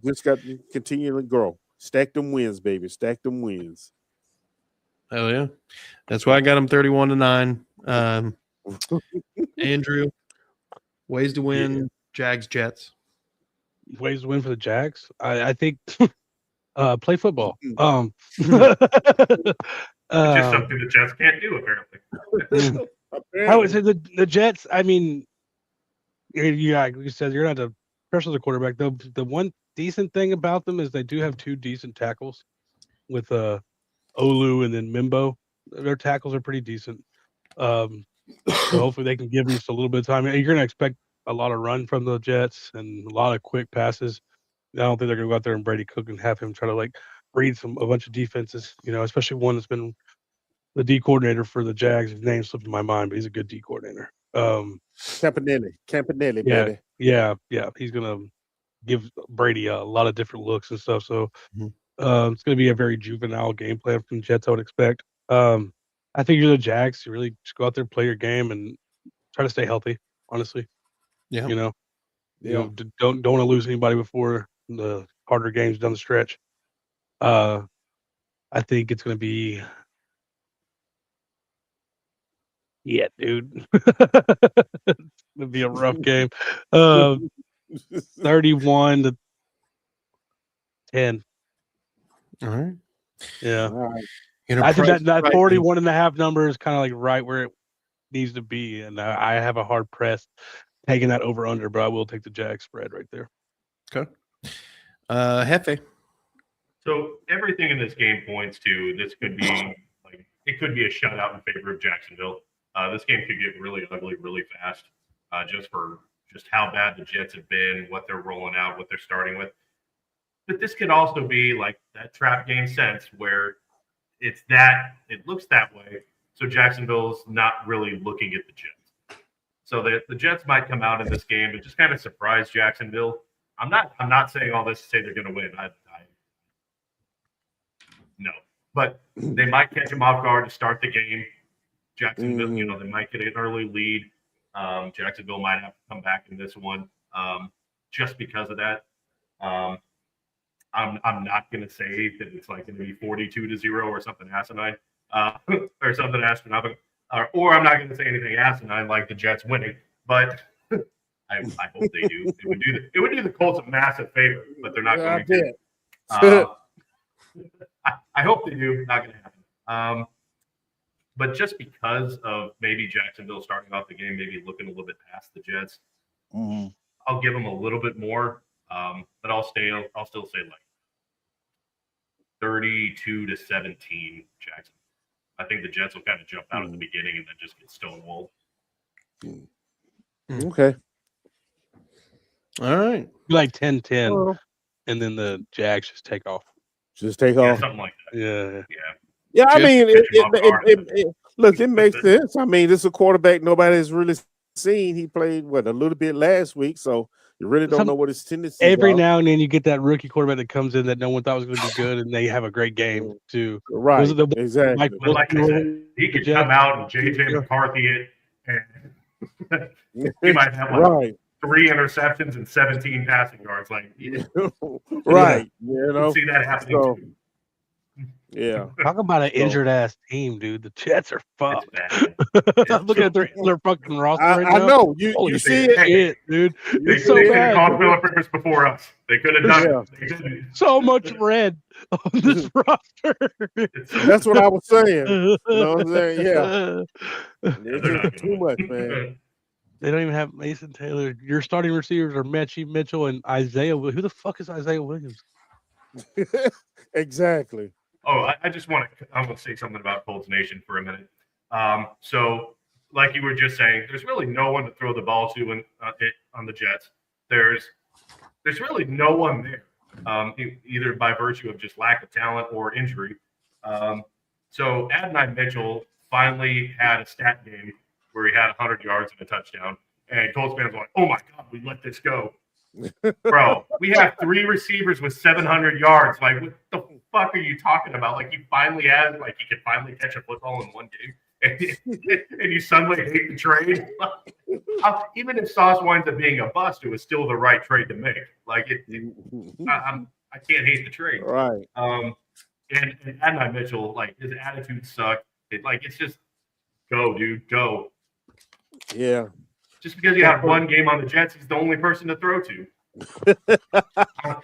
Just got to continue to grow. Stack them wins, baby. Stack them wins. Hell yeah. That's why I got him 31 to 9. Andrew, ways to win, Jags Jets. Ways to win for the Jags. I think play football. Which is something the Jets can't do, apparently. I would say the Jets. I mean, you said you're not the pressure the quarterback. The one decent thing about them is they do have two decent tackles with Olu and then Mimbo. Their tackles are pretty decent. So hopefully they can give them just a little bit of time. You're going to expect a lot of run from the Jets and a lot of quick passes. I don't think they're going to go out there and Brady Cook and have him try to read a bunch of defenses, especially one that's been the D coordinator for the Jags. His name slipped in my mind, but he's a good D coordinator. Campanelli, yeah, baby. Yeah. He's going to give Brady a lot of different looks and stuff. So it's going to be a very juvenile game plan from the Jets, I would expect. I think you're the Jags. You really just go out there, play your game, and try to stay healthy. Honestly, Yeah. don't want to lose anybody before the harder games down the stretch. I think it's going to be, dude. It's going to be a rough game. 31 to 10. All right. Yeah. All right. I think that 41 and a half number is kind of right where it needs to be. And I have a hard press taking that over under, but I will take the Jag spread right there. Okay. Hefe. So everything in this game points to this could be like it could be a shutout in favor of Jacksonville. This game could get really ugly really fast, just how bad the Jets have been, what they're rolling out, what they're starting with. But this could also be like that trap game sense where it looks that way. So Jacksonville's not really looking at the Jets. So the Jets might come out in this game and just kind of surprise Jacksonville. I'm not saying all this to say they're going to win. No, but they might catch them off guard to start the game. Jacksonville, they might get an early lead. Jacksonville might have to come back in this one just because of that. I'm not going to say that it's like going to be 42-0 or something asinine or something astronomical, or I'm not going to say anything asinine like the Jets winning. But I hope they do. It would do the Colts a massive favor, but they're not going to. I hope they do. Not going to happen. But just because of maybe Jacksonville starting off the game, maybe looking a little bit past the Jets, I'll give them a little bit more. But I'll still say like 32-17 Jackson. I think the Jets will kind of jump out at the beginning and then just get stonewalled. Okay. All right. Like 10-10, and then the Jags just take off. Just take Yeah, off. something like that. Yeah. Yeah, I Just mean, catch it makes sense. I mean, this is a quarterback nobody has really seen. He played a little bit last week, so you really don't know what his tendencies Every are. now and then you get that rookie quarterback that comes in that no one thought was going to be good, and they have a great game too. Right, Those are the exactly. But like I said, he could come out and J.J. McCarthy it, and he might have like 3 interceptions and 17 passing yards. Like, right. See that happening too. Yeah. Talk about an injured ass team, dude. The Jets are fucked. It's Look at their fucking roster right now. I know. You see it, dude. They It's so could have bad. called Philip Rivers before us. They could have done it. They couldn't. So much red on this roster. That's what I was saying. You know what I'm saying? Yeah. It's they're not just too much, man. They don't even have Mason Taylor. Your starting receivers are Mechie Mitchell and Isaiah. Who the fuck is Isaiah Williams? Exactly. Oh, I just want to say something about Colts Nation for a minute. So, like you were just saying, there's really no one to throw the ball to on the Jets. There's really no one there, either by virtue of just lack of talent or injury. So Adonai Mitchell finally had a stat game where he had 100 yards and a touchdown, and Colts fans were like, "Oh my God, we let this go." Bro, we have 3 receivers with 700 yards. Like, what the fuck are you talking about? Like, he finally has, like, he could finally catch a football in one game, and you suddenly hate the trade. Even if Sauce winds up being a bust, it was still the right trade to make. Like, I can't hate the trade. Right. And Adonai Mitchell, like, his attitude sucked. It's just go, dude, go. Yeah. Just because you have one game on the Jets, he's the only person to throw to.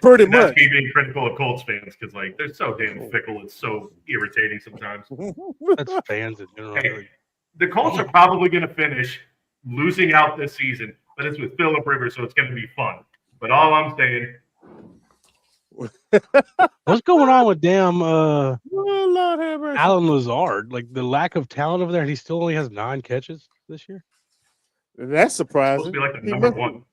Pretty That's much. me being critical of Colts fans because, like, they're so damn fickle. It's so irritating sometimes. That's fans in general. Hey, the Colts are probably going to finish losing out this season, but it's with Philip Rivers, so it's going to be fun. But all I'm saying, What's going on with damn Oh, Lord have mercy. Alan Lazard? Like the lack of talent over there, and he still only has 9 catches this year. That's it's supposed surprising. to be like the He number must- one.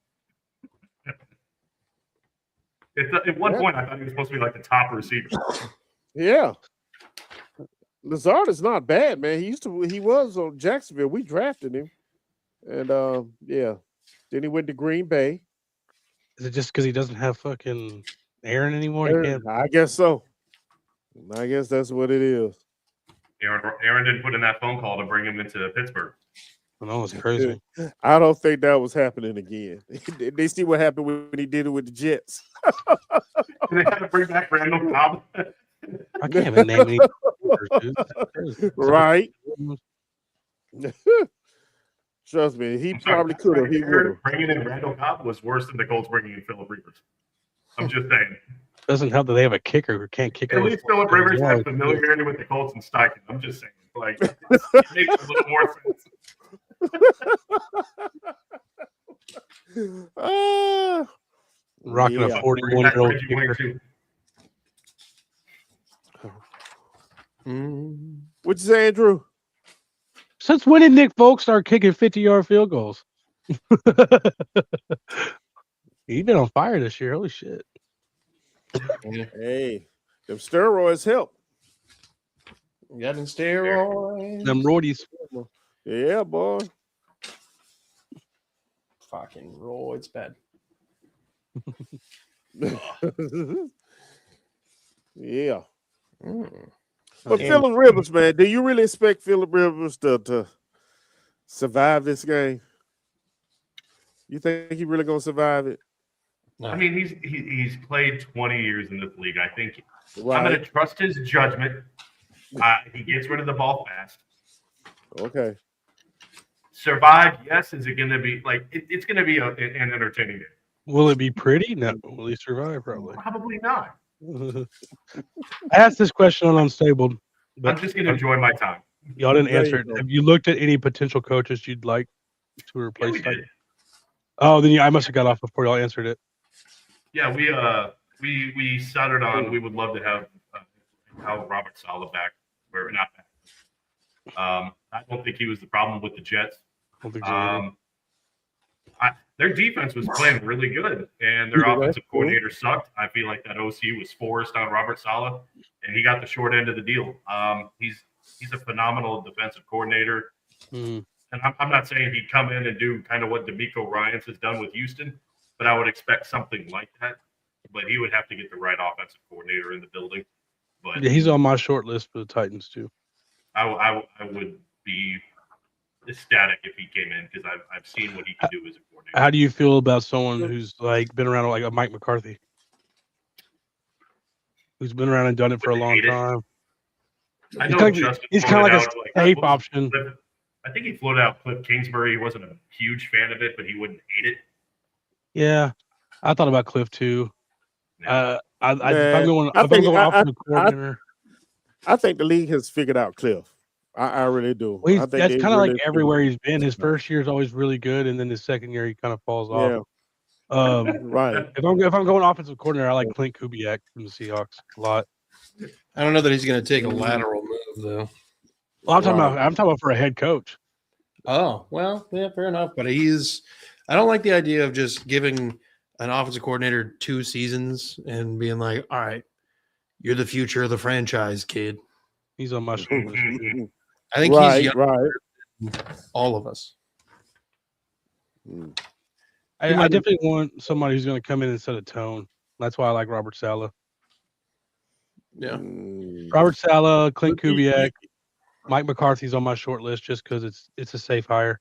At one point, I thought he was supposed to be like the top receiver. Yeah. Lazard is not bad, man. He was on Jacksonville. We drafted him. And yeah. Then he went to Green Bay. Is it just because he doesn't have fucking Aaron anymore? He can't. I guess so. I guess that's what it is. Aaron didn't put in that phone call to bring him into Pittsburgh. I know, it's crazy. I don't think that was happening again. They see what happened when he did it with the Jets. They had to bring back Randall Cobb. I can't even name any. Dude. That's crazy. Right. Trust me, he I'm sorry, probably could have. He would have. Bringing in Randall Cobb was worse than the Colts bringing in Philip Rivers. I'm just saying. Doesn't help that they have a kicker who can't kick. At over least 40 Philip Rivers has yards. familiarity with the Colts and Steichen. I'm just saying. Like, it makes a little more sense. Rocking Yeah. a 41-year-old Reggie Wayne, kicker. too. What you say, Andrew? Since when did Nick Folk start kicking 50-yard field goals? He's been on fire this year. Holy shit. Yeah. Hey, them steroids help. Got in steroids. Them roidies. Yeah, boy. Fucking roids bad. Yeah. Mm. But And- Phillip Rivers, man, do you really expect Phillip Rivers to survive this game? You think he really gonna survive it? No. I mean, he's played 20 years in this league. I think I'm going Right. to trust his judgment. He gets rid of the ball fast. Okay. Survive, yes. Is it going to be like it's going to be an entertaining game? Will it be pretty? No. Will he survive? Probably. Probably not. I asked this question on Unstable, I'm but just going to enjoy my time. y'all didn't There answer you it. go. Have you looked at any potential coaches you'd like to Yeah, replace? we did. Oh, then I must have got off before y'all answered it. Yeah, we started on. We would love to have Robert Saleh back. We're not back. I don't think he was the problem with the Jets. I don't think so either. Their defense was playing really good, and their Yeah, offensive that's cool. coordinator sucked. I feel like that OC was forced on Robert Saleh, and he got the short end of the deal. He's a phenomenal defensive coordinator, Mhm. and I'm not saying he'd come in and do kind of what DeMeco Ryans has done with Houston, but I would expect something like that. But he would have to get the right offensive coordinator in the building. But Yeah, he's on my short list for the Titans too. I would be ecstatic if he came in because I've seen what he can do as a coordinator. How do you feel about someone who's like been around like a Mike McCarthy, who's been around and done it for a Wouldn't long hate it. time? I He's know kinda- Justin he's kinda floated like a out, safe what was option. I think he floated out Cliff Kingsbury. He wasn't a huge fan of it, but he wouldn't hate it. Yeah, I thought about Cliff too. Yeah. If I'm Man, going, I if I'm think- going I- offensive coordinator, I think the league has figured out Cliff. I really do. well, I think that's they kind of really like everywhere he's been. His first year is always really good, and then his second year he kind of falls Yeah, off. right. If I'm going offensive coordinator, I like Clint Kubiak from the Seahawks a lot. I don't know that he's going to take a lateral move, though. Well, I'm talking Right. about for a head coach. Oh, well, yeah, fair enough. But I don't like the idea of just giving an offensive coordinator 2 seasons and being like, all right, you're the future of the franchise, kid. He's on my short list. too. I think Right, he's young, right. all of us. Mm. I definitely want somebody who's going to come in and set a tone. That's why I like Robert Saleh. Yeah. Mm. Robert Saleh, Clint Kubiak, Mike McCarthy's on my short list just because it's a safe hire.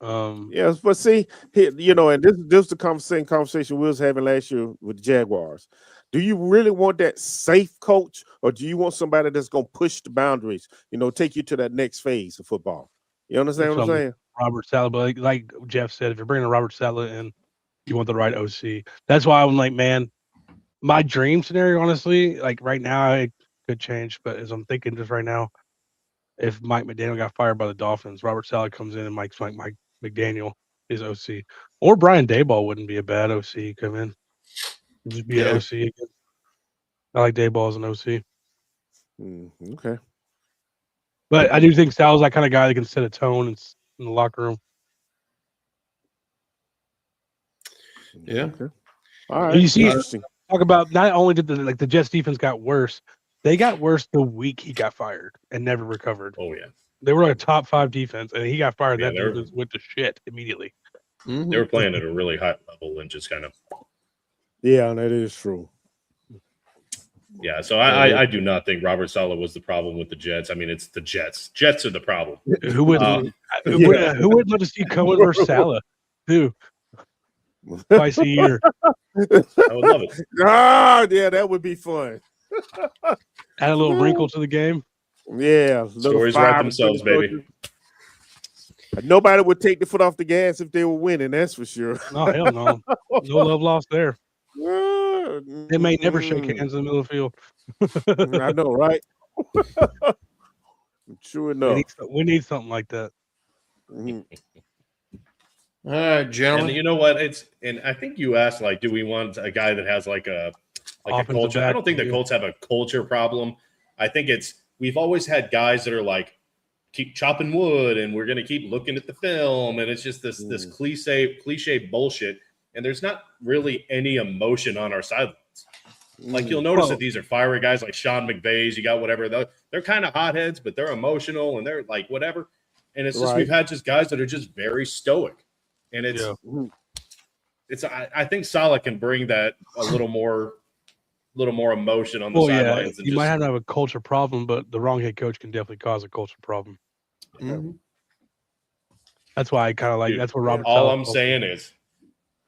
Yes, but see, here, and this is the same conversation we was having last year with the Jaguars. Do you really want that safe coach, or do you want somebody that's going to push the boundaries? Take you to that next phase of football. You understand what I'm saying? Robert Saleh, but like Jeff said, if you're bringing Robert Saleh in, you want the right OC. That's why I'm like, man, my dream scenario, honestly, like right now, it could change, but as I'm thinking just right now, if Mike McDaniel got fired by the Dolphins, Robert Saleh comes in and Mike McDaniel is OC, or Brian Daboll wouldn't be a bad OC come in. Just be an OC again. I like Daboll as an OC, Okay. but I do think Saleh's that kind of guy that can set a tone in the locker room. Yeah. Okay. All right. You see, Interesting. talk about not only did the Jets defense got worse, they got worse the week he got fired and never recovered. Oh yeah, They were like a top 5 defense, and he got fired. Yeah, That they're- defense went to shit immediately. Mhm. they were playing at a really high level and just kind of Yeah, that is true. yeah. So I do not think Robert Saleh was the problem with the Jets. I mean, it's the Jets. Jets are the problem. Who would Yeah. who would love to see Cohen versus Saleh? Who twice a year? I would love it. Yeah, that would be fun. Add a little wrinkle to the game. Yeah, little Stories fire write themselves, between baby. coaches. Nobody would take the foot off the gas if they were winning. That's for sure. No, hell no. No love lost there. They may never shake hands in the middle of the field. I know, right? True enough. We need something like that. Mhm. All right, And gentlemen. you know what? And I think you asked, like, do we want a guy that has like a like a Offensive culture. I don't think the backfield. Colts have a culture problem. I think we've always had guys that are like, keep chopping wood and we're going to keep looking at the film. And it's just this cliche bullshit. And there's not really any emotion on our sidelines. Like you'll notice that these are fiery guys like Sean McVay's. You got whatever. They're kind of hotheads, but they're emotional and they're like whatever. And it's just we've had just guys that are just very stoic. And I think Saleh can bring that a little more emotion on the sidelines. You might have to have a culture problem, but the wrong head coach can definitely cause a culture problem. Mm-hmm. That's why I kind of like. That's what Robert. All I'm saying is,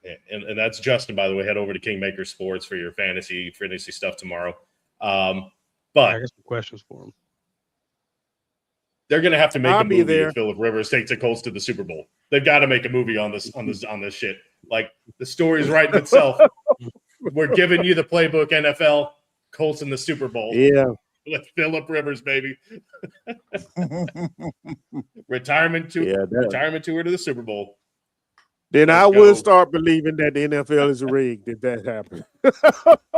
and that's Justin, by the way. Head over to Kingmaker Sports for your fantasy stuff tomorrow. But I got some questions for him. They're going to have to make a movie there. if Phillip Rivers takes the Colts to the Super Bowl. They've got to make a movie on this shit. Like the story's writing itself. We're giving you the playbook, NFL. Colts in the Super Bowl. Yeah. With Phillip Rivers, baby. Retirement tour to the Super Bowl. Then I will start believing that the NFL is rigged if that happens.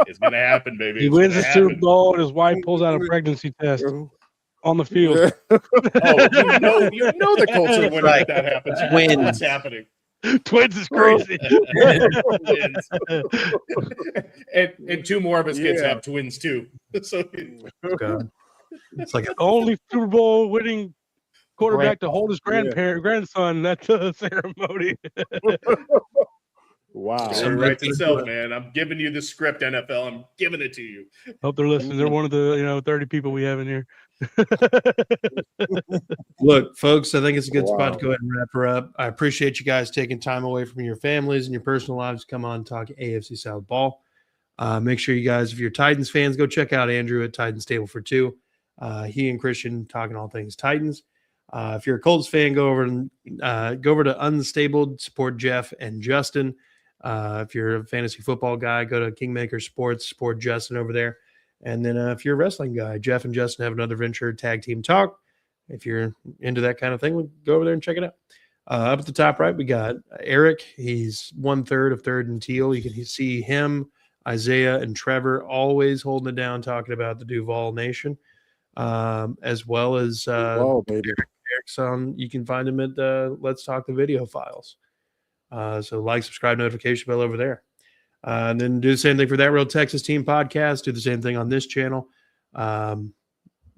It's going to happen, baby. He wins the Super Bowl and his wife pulls out a pregnancy test on the field. You know the Colts are winning if that happens. You know what's happening. Twins is crazy. and two more of his kids have twins too. So it's like only Super Bowl winning quarterback to hold his grandson at the ceremony. Wow. It writes itself, man. I'm giving you the script, NFL. I'm giving it to you. Hope they're listening. They're one of the 30 people we have in here. Look, folks, I think it's a good spot to go ahead and wrap her up. I appreciate you guys taking time away from your families and your personal lives to come on and talk AFC South ball. Make sure you guys, if you're Titans fans, go check out Andrew at Titans Table for Two. He and Christian talking all things Titans. If you're a Colts fan, go over to Unstable, support Jeff and Justin. If you're a fantasy football guy, go to Kingmaker Sports, support Justin over there. And then if you're a wrestling guy, Jeff and Justin have another venture, Tag Team Talk. If you're into that kind of thing, go over there and check it out. Up at the top right, we got Eric. He's 1/3 of Third and Teal. You can see him, Isaiah, and Trevor always holding it down, talking about the Duval Nation, as well as Eric's on. You can find him at Let's Talk the Video Files. So like, subscribe, notification bell over there. And then do the same thing for That Real Texas Team podcast. Do the same thing on this channel.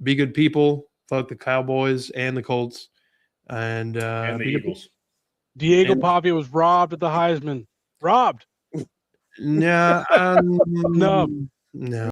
Be good people. Fuck the Cowboys and the Colts. And the Eagles. Diego Pavia was robbed at the Heisman. Robbed. No. No. No.